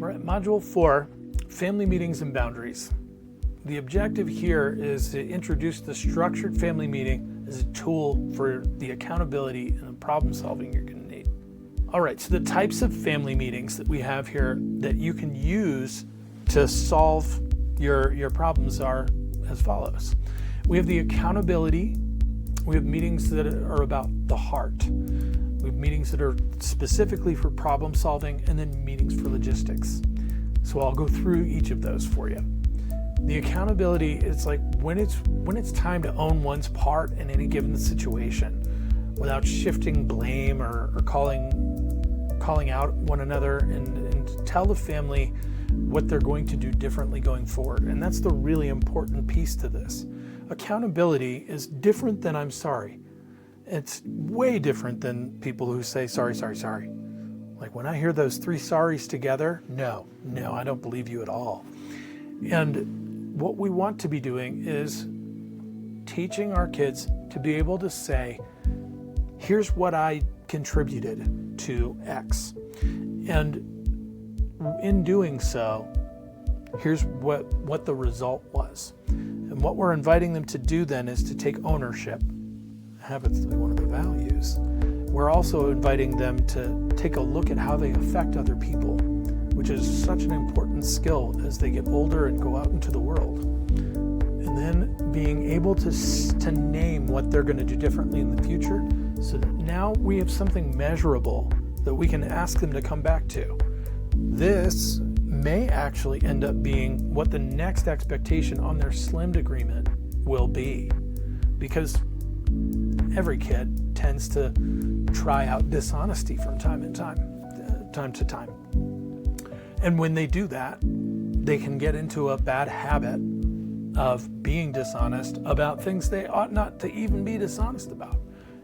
We're at Module 4, Family Meetings and Boundaries. The objective here is to introduce the structured family meeting as a tool for the accountability and the problem solving you're going to need. All right, so the types of family meetings that we have here that you can use to solve your problems are as follows. We have the accountability. We have meetings that are about the heart. We have meetings that are specifically for problem solving, and then meetings for logistics. So I'll go through each of those for you. The accountability is like when it's time to own one's part in any given situation without shifting blame or calling out one another, and tell the family what they're going to do differently going forward. And that's the really important piece to this. Accountability is different than I'm sorry. It's way different than people who say sorry, sorry, sorry. Like when I hear those three sorries together, no, I don't believe you at all. And what we want to be doing is teaching our kids to be able to say, here's what I contributed to X. And in doing so, here's what the result was. And what we're inviting them to do then is to take ownership. Habits to be one of the values. We're also inviting them to take a look at how they affect other people, which is such an important skill as they get older and go out into the world. And then being able to name what they're going to do differently in the future, so that now we have something measurable that we can ask them to come back to. This may actually end up being what the next expectation on their SLIMmed agreement will be, because every kid tends to try out dishonesty from time to time. And when they do that, they can get into a bad habit of being dishonest about things they ought not to even be dishonest about.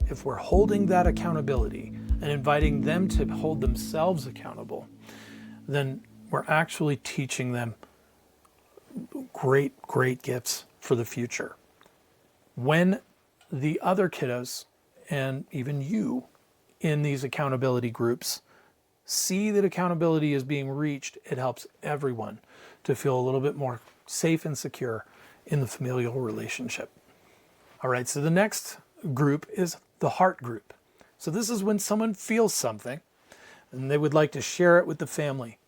If we're holding that accountability and inviting them to hold themselves accountable, then we're actually teaching them great gifts for the future. When the other kiddos, and even you in these accountability groups, see that accountability is being reached, it helps everyone to feel a little bit more safe and secure in the familial relationship. All right, so the next group is the heart group. So this is when someone feels something and they would like to share it with the family.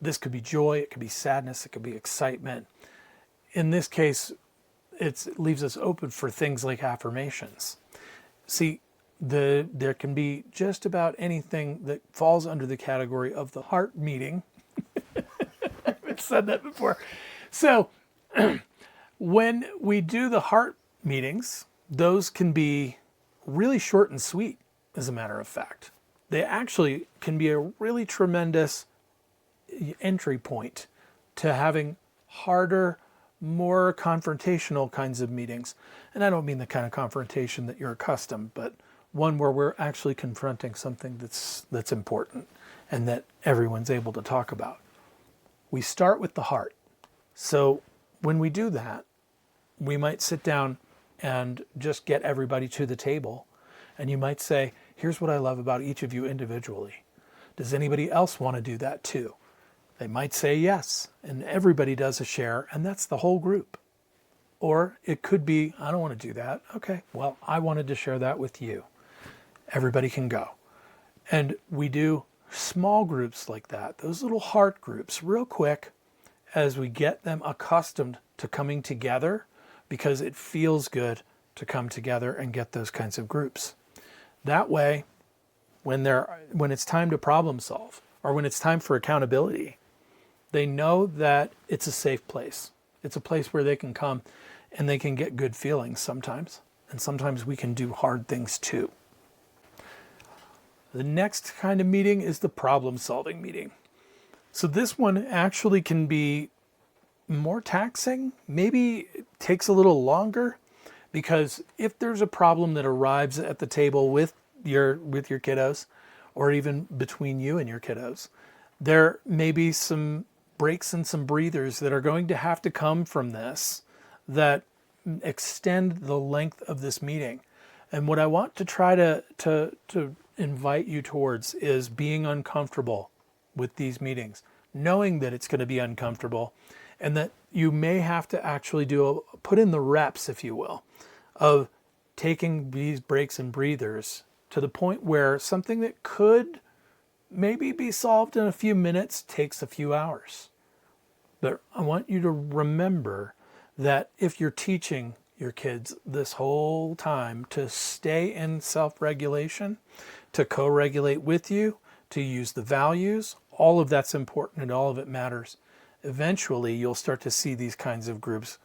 This could be joy, it could be sadness, it could be excitement. In this case, it leaves us open for things like affirmations. See, there can be just about anything that falls under the category of the heart meeting. I've said that before. So when we do the heart meetings, those can be really short and sweet, as a matter of fact. They actually can be a really tremendous entry point to having harder, more confrontational kinds of meetings. And I don't mean the kind of confrontation that you're accustomed, but one where we're actually confronting something that's important and that everyone's able to talk about. We start with the heart. So when we do that, we might sit down and just get everybody to the table. And you might say, here's what I love about each of you individually. Does anybody else want to do that too? They might say yes, and everybody does a share, and that's the whole group. Or it could be, I don't want to do that. Okay, well, I wanted to share that with you. Everybody can go. And we do small groups like that, those little heart groups, real quick, as we get them accustomed to coming together, because it feels good to come together and get those kinds of groups. That way, when it's time to problem solve, or when it's time for accountability, they know that it's a safe place. It's a place where they can come and they can get good feelings sometimes. And sometimes we can do hard things too. The next kind of meeting is the problem-solving meeting. So this one actually can be more taxing. Maybe it takes a little longer, because if there's a problem that arrives at the table with your kiddos, or even between you and your kiddos, there may be some breaks and some breathers that are going to have to come from this that extend the length of this meeting. And what I want to try to invite you towards is being uncomfortable with these meetings, knowing that it's going to be uncomfortable and that you may have to actually put in the reps, if you will, of taking these breaks and breathers to the point where something that could maybe be solved in a few minutes takes a few hours. But I want you to remember that if you're teaching your kids this whole time to stay in self-regulation, to co-regulate with you, to use the values, all of that's important and all of it matters. Eventually, you'll start to see these kinds of groups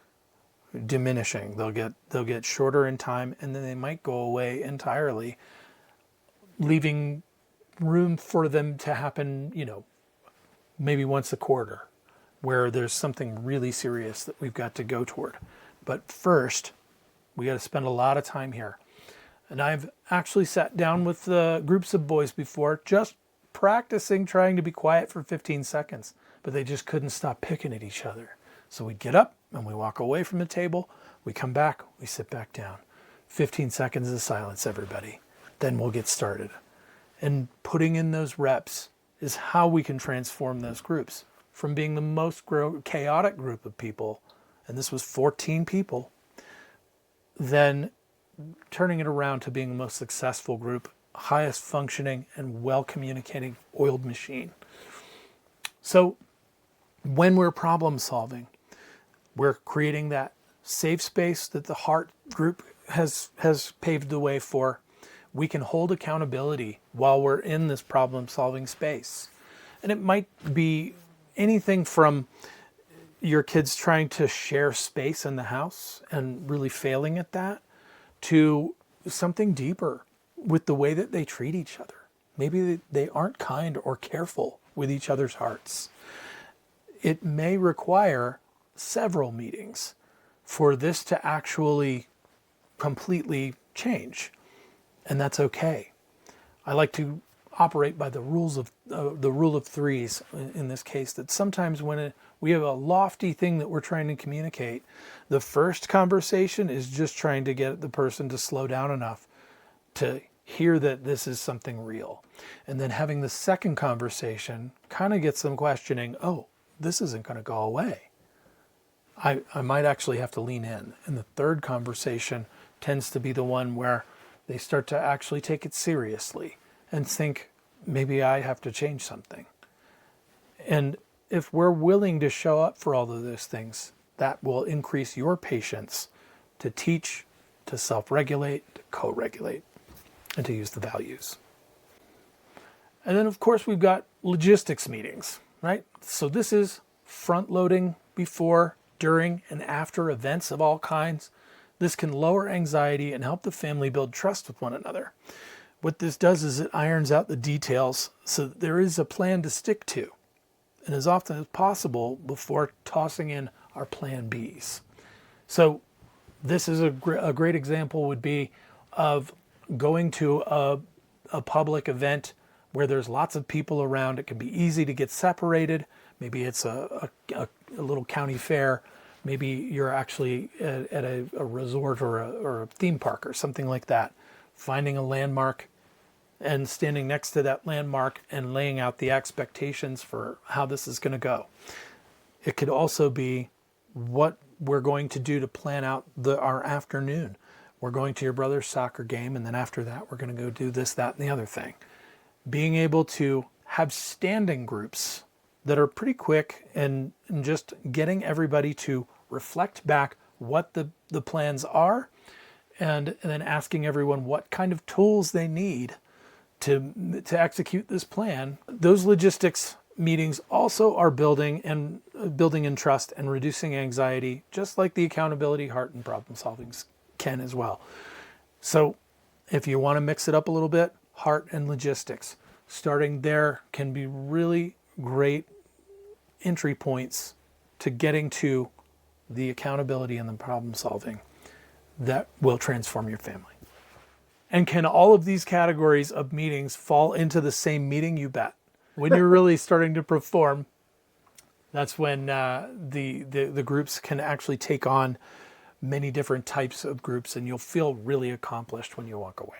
diminishing. They'll get shorter in time, and then they might go away entirely, leaving room for them to happen, maybe once a quarter, where there's something really serious that we've got to go toward. But first, we got to spend a lot of time here. And I've actually sat down with groups of boys before, just practicing trying to be quiet for 15 seconds, but they just couldn't stop picking at each other. So we'd get up and we walk away from the table, we come back, we sit back down. 15 seconds of silence, everybody. Then we'll get started. And putting in those reps is how we can transform those groups from being the most chaotic group of people, and this was 14 people, then turning it around to being the most successful group, highest functioning and well-communicating oiled machine. So when we're problem solving, we're creating that safe space that the heart group has paved the way for. We can hold accountability while we're in this problem solving space. And it might be anything from your kids trying to share space in the house and really failing at that, to something deeper with the way that they treat each other. Maybe they aren't kind or careful with each other's hearts. It may require several meetings for this to actually completely change, and that's okay. I like to operate by the rule of threes in this case, that sometimes when we have a lofty thing that we're trying to communicate, the first conversation is just trying to get the person to slow down enough to hear that this is something real. And then having the second conversation kind of gets them questioning, oh, this isn't going to go away. I might actually have to lean in. And the third conversation tends to be the one where they start to actually take it seriously and think, maybe I have to change something. And if we're willing to show up for all of those things, that will increase your patience to teach, to self-regulate, to co-regulate, and to use the values. And then, of course, we've got logistics meetings, right? So this is front-loading before, during, and after events of all kinds. This can lower anxiety and help the family build trust with one another. What this does is it irons out the details so that there is a plan to stick to, and as often as possible before tossing in our plan Bs. So this is a great example would be of going to a public event where there's lots of people around. It can be easy to get separated. Maybe it's a little county fair. Maybe you're actually at a resort or a theme park or something like that. Finding a landmark and standing next to that landmark and laying out the expectations for how this is going to go. It could also be what we're going to do to plan out our afternoon. We're going to your brother's soccer game, and then after that, we're going to go do this, that, and the other thing. Being able to have standing groups that are pretty quick and just getting everybody to reflect back what the plans are, and then asking everyone what kind of tools they need to execute this plan. Those logistics meetings also are building in trust and reducing anxiety, just like the accountability, heart, and problem solving can as well. So if you want to mix it up a little bit, heart and logistics, starting there can be really great entry points to getting to the accountability and the problem solving that will transform your family. And can all of these categories of meetings fall into the same meeting? You bet. When you're really starting to perform, that's when the groups can actually take on many different types of groups, and you'll feel really accomplished when you walk away.